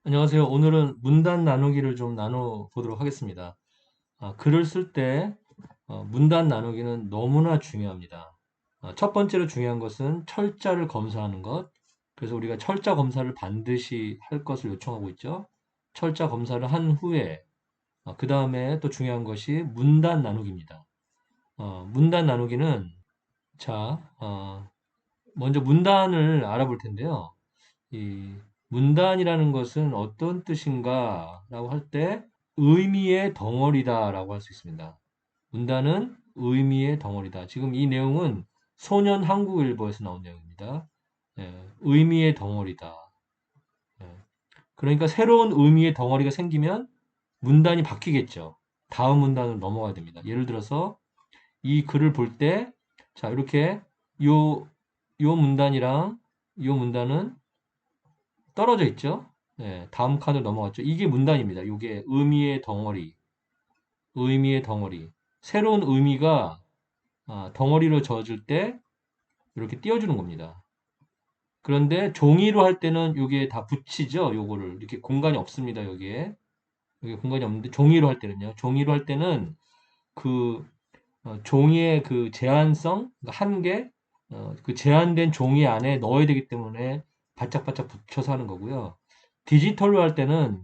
안녕하세요. 오늘은 문단 나누기를 좀 나눠보도록 하겠습니다. 글을 쓸 때 문단 나누기는 너무나 중요합니다. 첫 번째로 중요한 것은 철자를 검사하는 것. 그래서 우리가 철자 검사를 반드시 할 것을 요청하고 있죠. 철자 검사를 한 후에 그 다음에 또 중요한 것이 문단 나누기입니다. 문단 나누기는 자, 먼저 문단을 알아볼 텐데요. 이 문단이라는 것은 어떤 뜻인가 라고 할 때 의미의 덩어리다 라고 할 수 있습니다. 문단은 의미의 덩어리다. 지금 이 내용은 소년 한국일보에서 나온 내용입니다. 의미의 덩어리다. 예, 그러니까 새로운 의미의 덩어리가 생기면 문단이 바뀌겠죠. 다음 문단으로 넘어가야 됩니다. 예를 들어서 이 글을 볼 때, 자, 이렇게 요, 요 문단이랑 요 문단은 떨어져 있죠. 다음 칸으로 넘어갔죠. 이게 문단입니다. 이게 의미의 덩어리, 의미의 덩어리. 새로운 의미가 덩어리로 저어질 때 이렇게 띄워주는 겁니다. 그런데 종이로 할 때는 이게 다 붙이죠. 요거를 이렇게 공간이 없습니다. 여기에 여기 공간이 없는데 종이로 할 때는요. 종이로 할 때는 그 종이의 그 제한성, 그러니까 한계, 그 제한된 종이 안에 넣어야 되기 때문에 바짝바짝 붙여서 하는 거고요. 디지털로 할 때는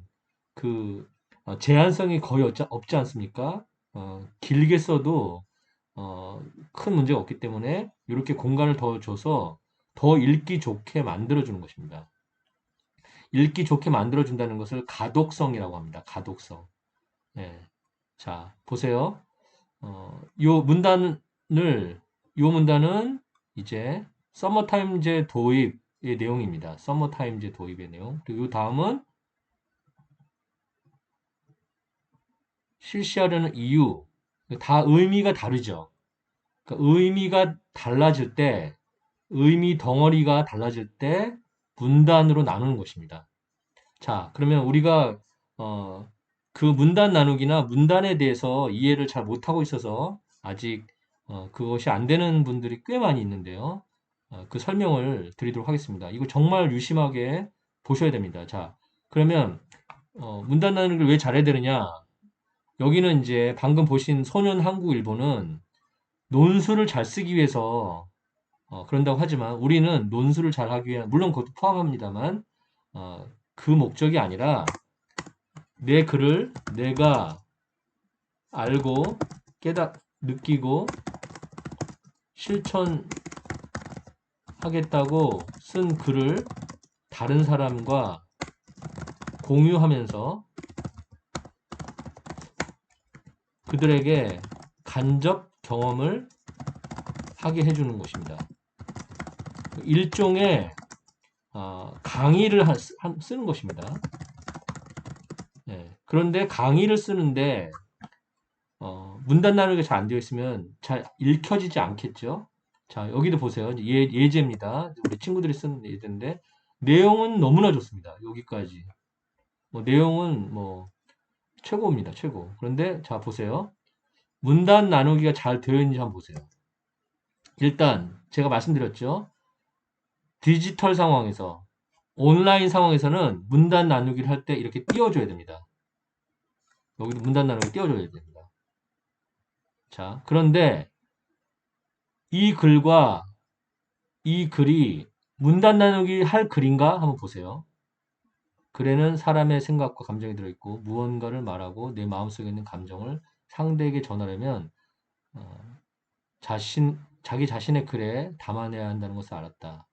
그 제한성이 거의 없지 않습니까? 길게 써도 큰 문제가 없기 때문에 이렇게 공간을 더 줘서 더 읽기 좋게 만들어주는 것입니다. 읽기 좋게 만들어준다는 것을 가독성이라고 합니다. 가독성. 예. 자, 보세요. 요 문단을, 요 문단은 이제 서머타임즈 도입의 내용입니다. 서머타임즈 도입의 내용. 그리고 다음은 실시하려는 이유. 다 의미가 다르죠. 그러니까 의미가 달라질 때, 의미 덩어리가 달라질 때 문단으로 나누는 것입니다. 자, 그러면 우리가 그 문단 나누기나 문단에 대해서 이해를 잘 못하고 있어서 아직 그것이 안 되는 분들이 꽤 많이 있는데요. 그 설명을 드리도록 하겠습니다. 이거 정말 유심하게 보셔야 됩니다. 자, 그러면 문단 나누기를 왜 잘해야 되느냐? 여기는 이제 방금 보신 소년 한국일보는 논술을 잘 쓰기 위해서 그런다고 하지만 우리는 논술을 잘 하기 위한 물론 그것도 포함합니다만 그 목적이 아니라 내 글을 내가 알고 느끼고 실천하겠다고 쓴 글을 다른 사람과 공유하면서 그들에게 간접 경험을 하게 해주는 것입니다. 일종의 강의를 쓰는 것입니다. 그런데 강의를 쓰는데 문단 나누기가 잘 안 되어 있으면 잘 읽혀지지 않겠죠. 자, 여기도 보세요. 예제입니다. 우리 친구들이 쓴 예제인데 내용은 너무나 좋습니다. 여기까지. 내용은 최고입니다. 최고. 그런데 자, 보세요. 문단 나누기가 잘 되어 있는지 한번 보세요. 일단 제가 말씀드렸죠. 디지털 상황에서 온라인 상황에서는 문단 나누기를 할 때 이렇게 띄워줘야 됩니다. 여기도 문단 나누기 띄워줘야 됩니다. 자, 그런데 이 글과 이 글이 문단 나누기 할 글인가 한번 보세요. 글에는 사람의 생각과 감정이 들어있고 무언가를 말하고 내 마음속에 있는 감정을 상대에게 전하려면 어, 자기 자신의 글에 담아내야 한다는 것을 알았다.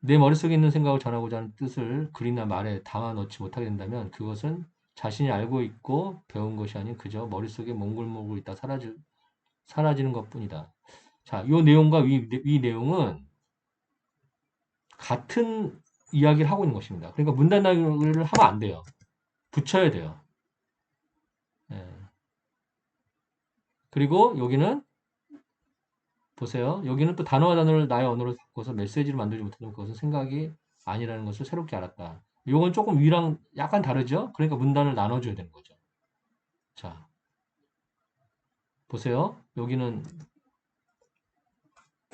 내 머릿속에 있는 생각을 전하고자 하는 뜻을 글이나 말에 담아 넣지 못하게 된다면 그것은 자신이 알고 있고 배운 것이 아닌 그저 머릿속에 몽글몽글 있다 사라지는 것뿐이다. 자, 이 내용과 이 내용은 같은 이야기를 하고 있는 것입니다. 그러니까 문단 나누기를 하면 안 돼요. 붙여야 돼요. 예. 그리고 여기는 보세요. 여기는 또 단어와 단어를 나의 언어로 바꿔서 메시지를 만들지 못하면 그것은 생각이 아니라는 것을 새롭게 알았다. 이건 조금 위랑 약간 다르죠? 그러니까 문단을 나눠줘야 되는 거죠. 자, 보세요.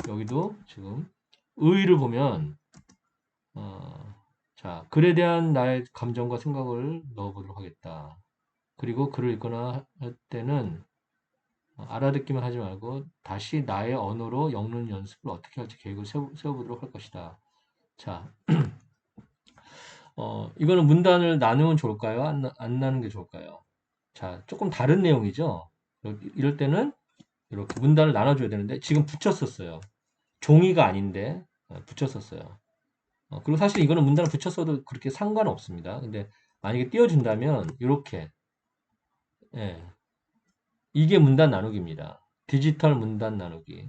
여기도 지금 의를 보면 어, 자, 글에 대한 나의 감정과 생각을 넣어보도록 하겠다. 그리고 글을 읽거나 할 때는 알아듣기만 하지 말고 다시 나의 언어로 읽는 연습을 어떻게 할지 계획을 세워보도록 할 것이다. 자, 이거는 문단을 나누면 좋을까요? 안 나누는 게 좋을까요? 자, 조금 다른 내용이죠? 이럴 때는 이렇게 문단을 나눠줘야 되는데 지금 붙였었어요. 종이가 아닌데 붙였었어요. 그리고 사실 이거는 문단을 붙였어도 그렇게 상관없습니다. 근데 만약에 띄워준다면 이렇게 예, 이게 문단 나누기입니다. 디지털 문단 나누기.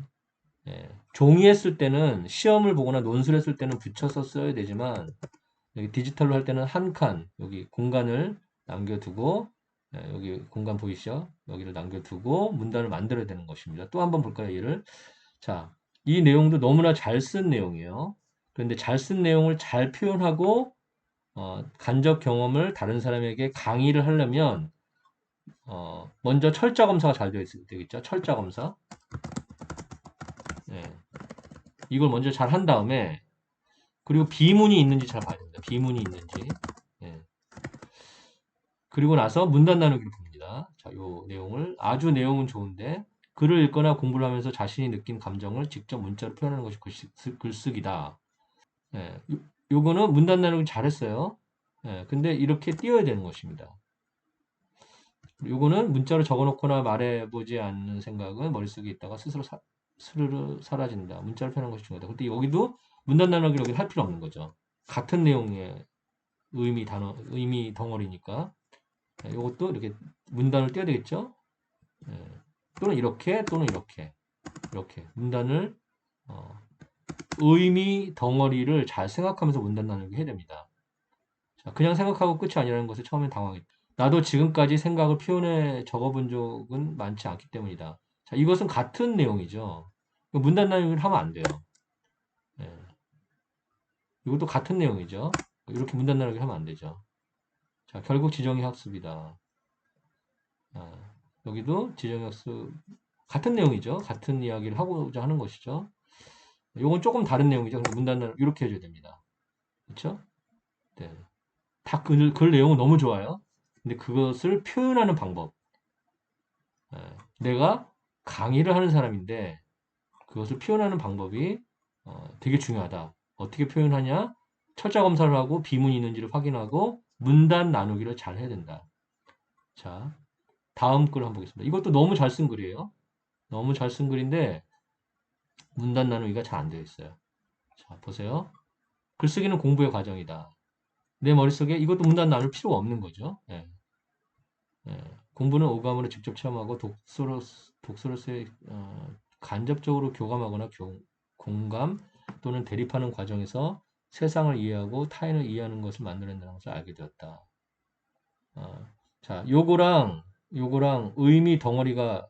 예, 종이에 쓸 때는 시험을 보거나 논술에 쓸 때는 붙여서 써야 되지만 여기 디지털로 할 때는 한 칸 여기 공간을 남겨두고 예, 여기 공간 보이시죠? 여기를 남겨두고 문단을 만들어야 되는 것입니다. 또 한번 볼까요? 얘를 자, 이 내용도 너무나 잘 쓴 내용이에요. 그런데 잘 쓴 내용을 잘 표현하고 간접 경험을 다른 사람에게 강의를 하려면 먼저 철자 검사가 잘 되어 있어야 되겠죠. 철자 검사. 예, 이걸 먼저 잘 한 다음에 그리고 비문이 있는지 잘 봐야 됩니다. 비문이 있는지. 예. 그리고 나서 문단 나누기를 봅니다. 자, 요 내용을 아주 내용은 좋은데 글을 읽거나 공부를 하면서 자신이 느낀 감정을 직접 문자로 표현하는 것이 글쓰기다. 예, 요거는 문단 나누기 잘했어요. 예, 근데 이렇게 띄워야 되는 것입니다. 요거는 문자로 적어놓거나 말해보지 않는 생각은 머릿속에 있다가 스르르 사라진다. 문자로 표현하는 것이 중요하다. 근데 여기도 문단 나누기를 여기 할 필요 없는 거죠. 같은 내용의 의미 덩어리니까. 요것도 이렇게 문단을 띄워야 되겠죠. 예, 또는 이렇게, 또는 이렇게. 이렇게. 문단을, 어, 의미 덩어리를 잘 생각하면서 문단 나누기 해야 됩니다. 자, 그냥 생각하고 끝이 아니라는 것에 처음엔 당황했다. 나도 지금까지 생각을 표현해 적어본 적은 많지 않기 때문이다. 자, 이것은 같은 내용이죠. 문단 나누기를 하면 안 돼요. 예. 이것도 같은 내용이죠. 이렇게 문단 나누기 하면 안 되죠. 자, 결국 지정의 학습이다. 여기도 지정의 학습 같은 내용이죠. 같은 이야기를 하고자 하는 것이죠. 이건 조금 다른 내용이죠. 근데 문단 나누기 이렇게 해줘야 됩니다. 그렇죠? 네. 다 글 내용은 너무 좋아요. 근데 그것을 표현하는 방법. 내가 강의를 하는 사람인데 그것을 표현하는 방법이 되게 중요하다. 어떻게 표현하냐? 철자 검사를 하고 비문이 있는지를 확인하고 문단 나누기를 잘 해야 된다. 자, 다음 글 한번 보겠습니다. 이것도 너무 잘 쓴 글이에요. 너무 잘 쓴 글인데 문단 나누기가 잘 안 되어 있어요. 자, 보세요. 글쓰기는 공부의 과정이다. 내 머릿속에 이것도 문단 나눌 필요가 없는 거죠. 예. 예. 공부는 오감으로 직접 체험하고 독서로서의 간접적으로 교감하거나 공감 또는 대립하는 과정에서 세상을 이해하고 타인을 이해하는 것을 만들어낸다는 것을 알게 되었다. 자, 요거랑 의미 덩어리가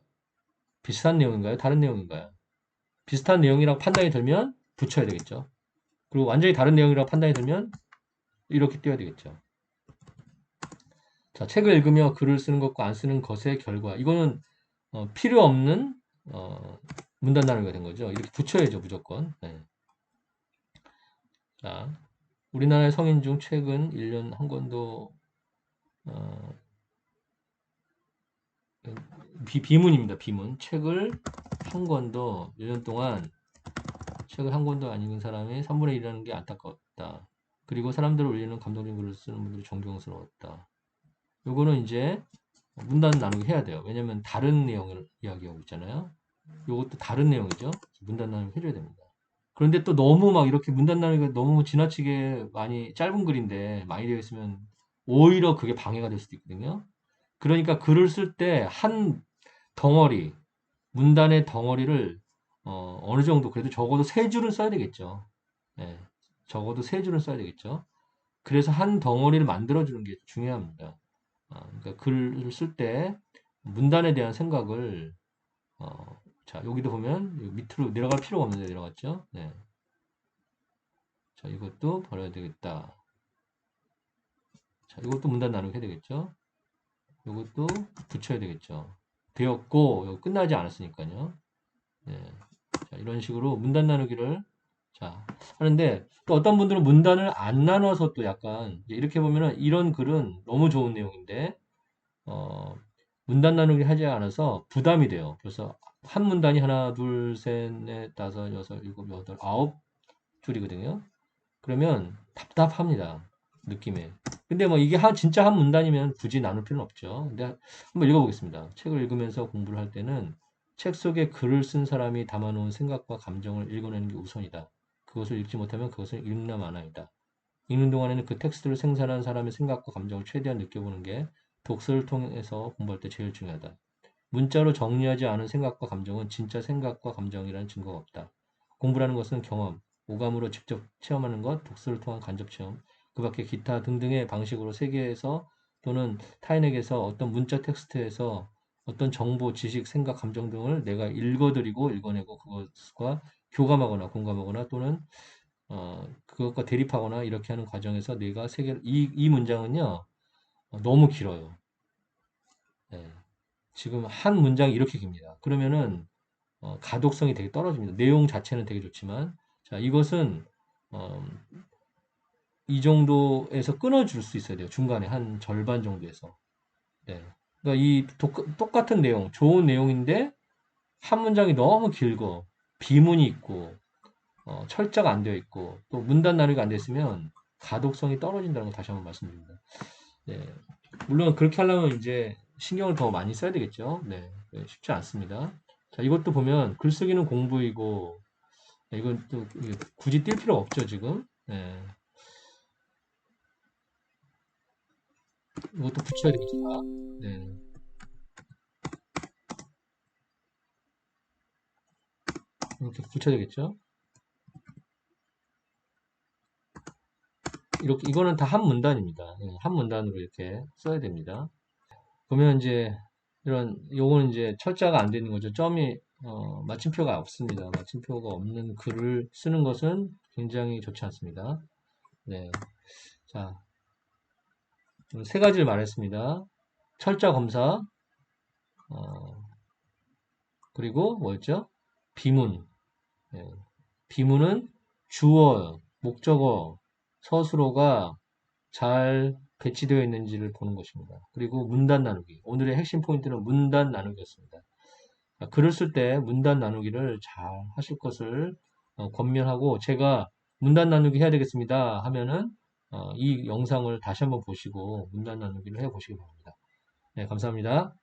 비슷한 내용인가요? 다른 내용인가요? 비슷한 내용이라고 판단이 들면 붙여야 되겠죠. 그리고 완전히 다른 내용이라고 판단이 들면 이렇게 띄워야 되겠죠. 자, 책을 읽으며 글을 쓰는 것과 안 쓰는 것의 결과. 이거는 필요 없는 문단 나누기가 된 거죠. 이렇게 붙여야죠, 무조건. 네. 자, 우리나라의 성인 중 최근 1년 한 권도 비문입니다. 비문. 책을 한 권도 1년 동안 책을 한 권도 안 읽은 사람의 3분의 1이라는 게 안타깝다. 그리고 사람들을 울리는 감동적인 글을 쓰는 분들이 존경스러웠다. 요거는 이제 문단 나누기 해야 돼요. 왜냐면 다른 내용을 이야기하고 있잖아요. 요것도 다른 내용이죠. 문단 나누기 해줘야 됩니다. 그런데 또 너무 막 이렇게 문단 나누기가 너무 지나치게 많이 짧은 글인데 많이 되어 있으면 오히려 그게 방해가 될 수도 있거든요. 그러니까 글을 쓸 때 한 덩어리, 문단의 덩어리를 어느 정도 그래도 적어도 세 줄은 써야 되겠죠. 예, 적어도 세 줄은 써야 되겠죠. 그래서 한 덩어리를 만들어주는 게 중요합니다. 그러니까 글을 쓸 때 문단에 대한 생각을 자 여기도 보면 밑으로 내려갈 필요가 없는데 내려갔죠. 네. 자 이것도 버려야 되겠다. 자 이것도 문단 나누기 해야 되겠죠. 이것도 붙여야 되겠죠. 되었고 이거 끝나지 않았으니까요. 네. 자 이런 식으로 문단 나누기를 자, 하는데 또 어떤 분들은 문단을 안 나눠서 또 약간 이렇게 보면은 이런 글은 너무 좋은 내용인데 어, 문단 나누기 하지 않아서 부담이 돼요. 그래서 한 문단이 하나, 둘, 셋, 넷, 다섯, 여섯, 일곱, 여덟, 아홉 줄이거든요. 그러면 답답합니다. 느낌에. 근데 뭐 이게 진짜 한 문단이면 굳이 나눌 필요는 없죠. 근데 한번 읽어보겠습니다. 책을 읽으면서 공부를 할 때는 책 속에 글을 쓴 사람이 담아놓은 생각과 감정을 읽어내는 게 우선이다. 그것을 읽지 못하면 그것은 읽나 마나이다. 읽는 동안에는 그 텍스트를 생산한 사람의 생각과 감정을 최대한 느껴보는 게 독서를 통해서 공부할 때 제일 중요하다. 문자로 정리하지 않은 생각과 감정은 진짜 생각과 감정이라는 증거가 없다. 공부라는 것은 경험, 오감으로 직접 체험하는 것, 독서를 통한 간접 체험, 그 밖에 기타 등등의 방식으로 세계에서 또는 타인에게서 어떤 문자 텍스트에서 어떤 정보, 지식, 생각, 감정 등을 내가 읽어드리고 읽어내고 그것과 교감하거나 공감하거나 또는 그것과 대립하거나 이렇게 하는 과정에서 내가 세계를 이 문장은요 너무 길어요. 네. 지금 한 문장이 이렇게 깁니다. 그러면은 가독성이 되게 떨어집니다. 내용 자체는 되게 좋지만 자 이것은 어, 이 정도에서 끊어줄 수 있어야 돼요. 중간에 한 절반 정도에서. 네. 그러니까 이 똑같은 내용, 좋은 내용인데 한 문장이 너무 길고 비문이 있고 철자가 안 되어 있고 또 문단 나누기가 안 됐으면 가독성이 떨어진다는 거 다시 한번 말씀드립니다. 네. 물론 그렇게 하려면 이제 신경을 더 많이 써야 되겠죠. 네. 네, 쉽지 않습니다. 자, 이것도 보면 글쓰기는 공부이고 네, 이건 또 굳이 뛸 필요 없죠, 지금. 네. 이것도 붙여야 되겠다. 네. 이렇게 붙여야 되겠죠. 이렇게 이거는 다 한 문단입니다. 네, 한 문단으로 이렇게 써야 됩니다. 그러면 이제 이런 요거는 이제 철자가 안 되는 거죠. 점이 마침표가 없습니다. 마침표가 없는 글을 쓰는 것은 굉장히 좋지 않습니다. 네. 자, 세 가지를 말했습니다. 철자 검사, 어, 그리고 뭐였죠? 비문. 예. 비문은 주어, 목적어, 서술어가 잘 배치되어 있는지를 보는 것입니다. 그리고 문단 나누기. 오늘의 핵심 포인트는 문단 나누기였습니다. 글을 쓸 때 문단 나누기를 잘 하실 것을 권면하고 제가 문단 나누기 해야 되겠습니다 하면은 이 영상을 다시 한번 보시고 문단 나누기를 해 보시기 바랍니다. 네, 감사합니다.